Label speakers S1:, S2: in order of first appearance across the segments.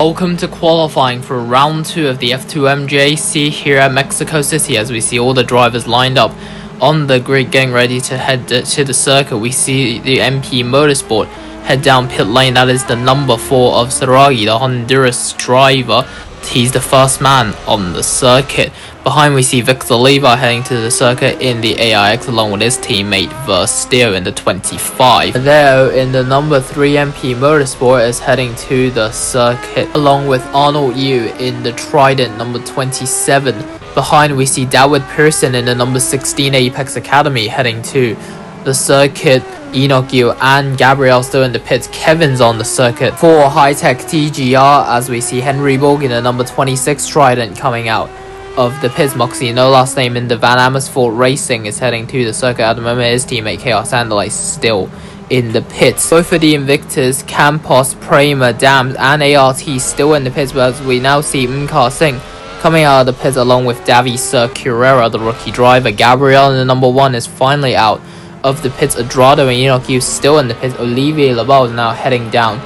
S1: Welcome to qualifying for round 2 of the F.2.M.J.A.C. here at Mexico City. As we see all the drivers lined up on the grid getting ready to head to the circuit, we see the MP Motorsport head down pit lane. That is the number 4 of Saragi, the Honduras driver. He's the first man on the circuit. Behind we see Victor Levi heading to the circuit in the AIX along with his teammate Versteer in the 25. There in the number 3 MP Motorsport is heading to the circuit along with Arnold Yu in the Trident number 27. Behind we see David Pearson in the number 16 Apex Academy heading to the circuit. Enoch Yu and Gabriel still in the pits. Kevin's on the circuit for high-tech TGR as we see Henry Borg in the number 26 Trident coming out of the pits. Moxie, no last name, in the Van Amersfoort Racing is heading to the circuit at the moment. His teammate Chaos Andalay still in the pits. Both of the Invictus, Campos, Prima, Dams and ART still in the pits, but as we now see F.2.M.J.A.C coming out of the pits along with Davi Curera, the rookie driver. Gabriel in the number 1 is finally out of the pits. Adrado and Enoch Yu still in the pits. Olivier Labau is now heading down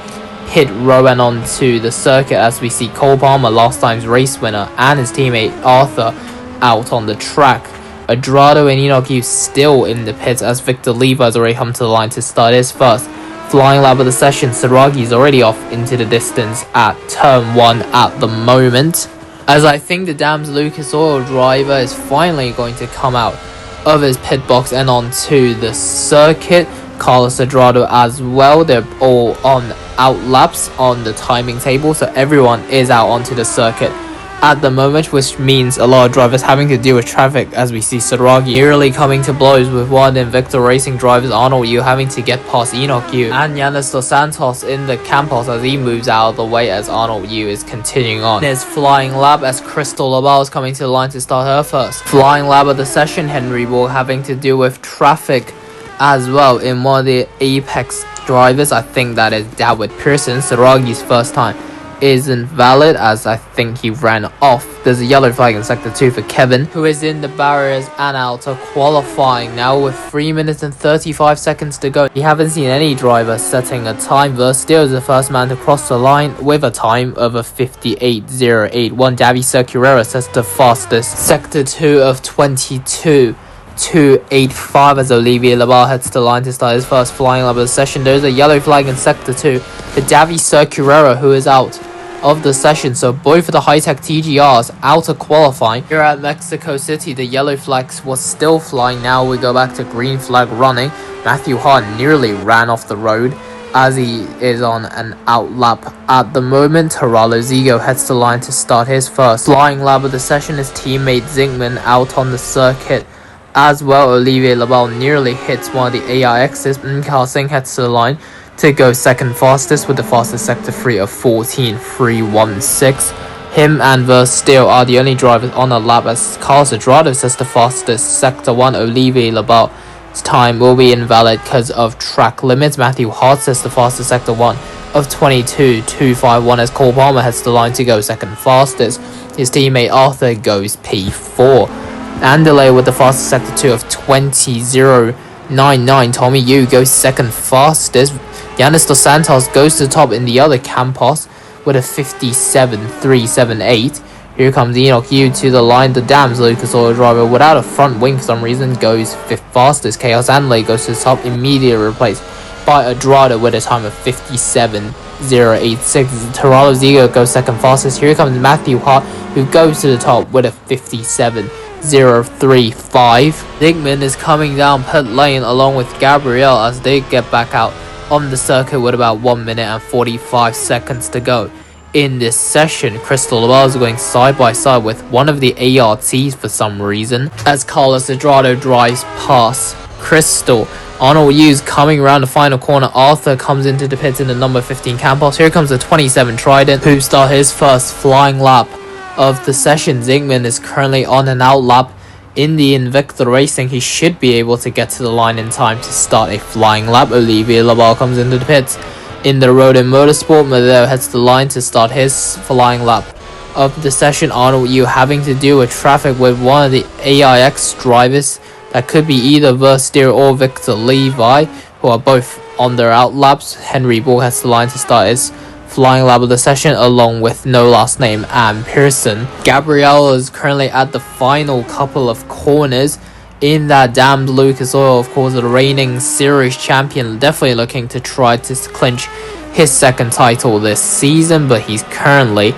S1: pit row and onto the circuit as we see Cole Palmer, last time's race winner, and his teammate Arthur out on the track. Adrado and Enoch Yu still in the pits as Victor Levi has already come to the line to start his first flying lap of the session. Saragi is already off into the distance at turn 1 at the moment, as I think the Dams Lucas Oil driver is finally going to come out of his pit box and onto the circuit. Carlos Adrado as well. They're all on out laps on the timing table, so everyone is out onto the circuit at the moment, which means a lot of drivers having to deal with traffic as we see Saragi nearly coming to blows with one Invicta Racing drivers, Arnold Yu, having to get past Enoch Yu and Yanis Dos Santos in the Campos as he moves out of the way as Arnold Yu is continuing on his flying lap as Crystal Labal is coming to the line to start her first flying lap of the session. Henry Ball having to deal with traffic as well in one of the Apex drivers. I think that is David Pearson. Saragi's first time isn't valid as I think he ran off. There's a yellow flag in sector 2 for Kevin, who is in the barriers and out of qualifying now with 3 minutes and 35 seconds to go. We haven't seen any driver setting a time. Versteer is the first man to cross the line with a time of a 58.081. Davi Curera sets the fastest sector 2 of 22.285 as Olivier Labal heads to the line to start his first flying lap of the session. There's a yellow flag in sector 2 for Davi Curera, who is out of the session, so both of the high-tech TGRs out of qualifying. Here at Mexico City, the yellow flags was still flying. Now we go back to green flag running. Matthew Hart nearly ran off the road as he is on an out lap at the moment. Geraldo Zigo heads to the line to start his first flying lap of the session. His teammate Zinkman out on the circuit as well. Olivier Labal nearly hits one of the AIXs. F.2.M.J.A.C heads to the line to go second fastest with the fastest sector 3 of 14.316. Him and Versteer are the only drivers on the lap as Carlos Adrado says the fastest sector 1. Olivier Labal's time will be invalid because of track limits. Matthew Hart says the fastest sector 1 of 22.251 as Cole Palmer heads to the line to go second fastest. His teammate Arthur goes P4. Andalay with the fastest sector 2 of 20.099. Tommy Yu goes second fastest. Yanis Dos Santos goes to the top in the other Campos with a 57.378. Here comes Enoch Yu to the line. The Dams Lucas Oil driver without a front wing for some reason goes 5th fastest. Chaos Andalay goes to the top, immediately replaced by Adrado with a time of 57.086. Geraldo Zigo goes second fastest. Here comes Matthew Hart, who goes to the top with a 57.035. Zinkman is coming down pit lane along with Gabriel as they get back out on the circuit with about 1 minute and 45 seconds to go in this session. Crystal Labal is going side by side with one of the ARTs for some reason as Carlos Adrado drives past Crystal. Arnold Yu's coming around the final corner. Arthur comes into the pits in the number 15 Campos. Here comes the 27 Trident, who start his first flying lap of the session. Zinkman is currently on an out lap in the Invicta Racing. He should be able to get to the line in time to start a flying lap. Olivier Labal comes into the pits in the Road and Motorsport. Madeo heads to the line to start his flying lap of the session. Arnold Yu having to deal with traffic with one of the AIX drivers. That could be either Versteer or Victor Levi, who are both on their out laps. Henry Ball has the line to start his flying lap of the session, along with no last name and Pearson. Gabriel is currently at the final couple of corners in that damned Lucas Oil. Of course, the reigning series champion, definitely looking to try to clinch his second title this season, but he's currently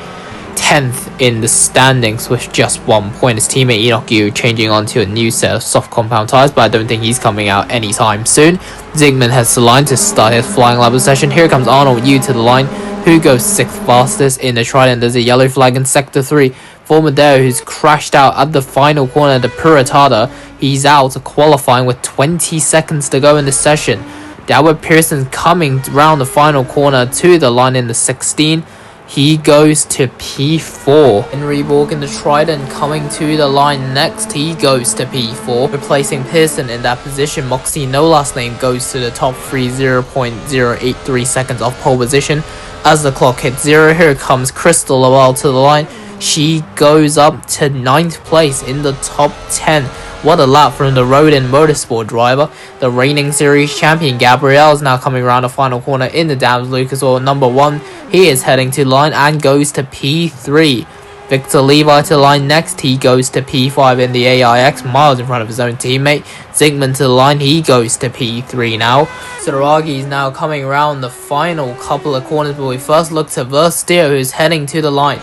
S1: 10th in the standings with just 1 point. His teammate Enoch Yu changing onto a new set of soft compound tires, but I don't think he's coming out anytime soon. Zygmunt heads to the line to start his flying lap of session. Here comes Arnold Yu to the line, who goes 6th fastest in the Trident. There's a yellow flag in sector 3 for Madeo, who's crashed out at the final corner, the Puratada. He's out qualifying with 20 seconds to go in the session. Dawid Pearson coming round the final corner to the line in the 16. He goes to P4. Henry Borg in the Trident coming to the line next. He goes to P4, replacing Pearson in that position. Moxie, no last name, goes to the top 3, 0.083 seconds off pole position. As the clock hits 0, here comes Crystal Lowell to the line. She goes up to 9th place in the top 10. What a lap from the Rodin Motorsport driver. The reigning series champion Gabriel is now coming around the final corner in the Dams Lucas Oil number 1. He is heading to the line and goes to P3. Victor Levi to the line next. He goes to P5 in the AIX, miles in front of his own teammate. Zygmunt to the line. He goes to P3 now. Saragi is now coming around the final couple of corners, but we first look to Versteer, who's heading to the line.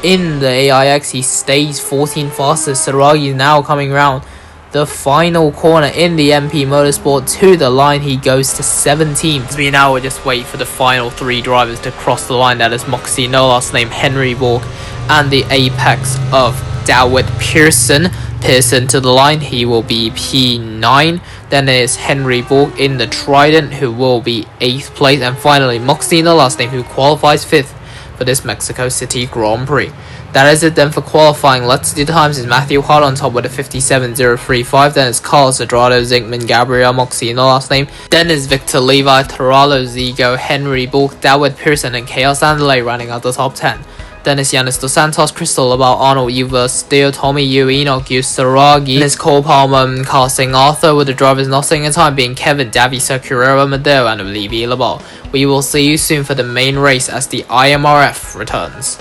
S1: In the AIX, he stays 14 fastest. Saragi is now coming around the final corner in the MP Motorsport to the line. He goes to 17th. We now will just wait for the final 3 drivers to cross the line. That is Moxie, no last name, Henry Borg, and the apex of Dawid Pearson. Pearson to the line. He will be P9. Then it is Henry Borg in the Trident, who will be 8th place. And finally, Moxie, no last name, who qualifies 5th for this Mexico City Grand Prix. That is it then for qualifying. Let's do the times. Is Matthew Hart on top with a 57.035. Then it's Carlos Adrado, Zygmunt, Gabriel, Moxie, no last name. Then is Victor Levi, Taralo, Zigo, Henry Borg, Dawid Pearson, and Chaos Andale running out the top 10. Then it's Yanis Dos Santos, Crystal Lowell, Arnold Yu, Versteer, Tommy Yu, Enoch Yu, Saragi. Then it's Cole Palmer, casting Arthur, with the drivers not staying in time being Kevin, Davy, Securero, Madeo, and Olivier Labal. We will see you soon for the main race as the IMRF returns.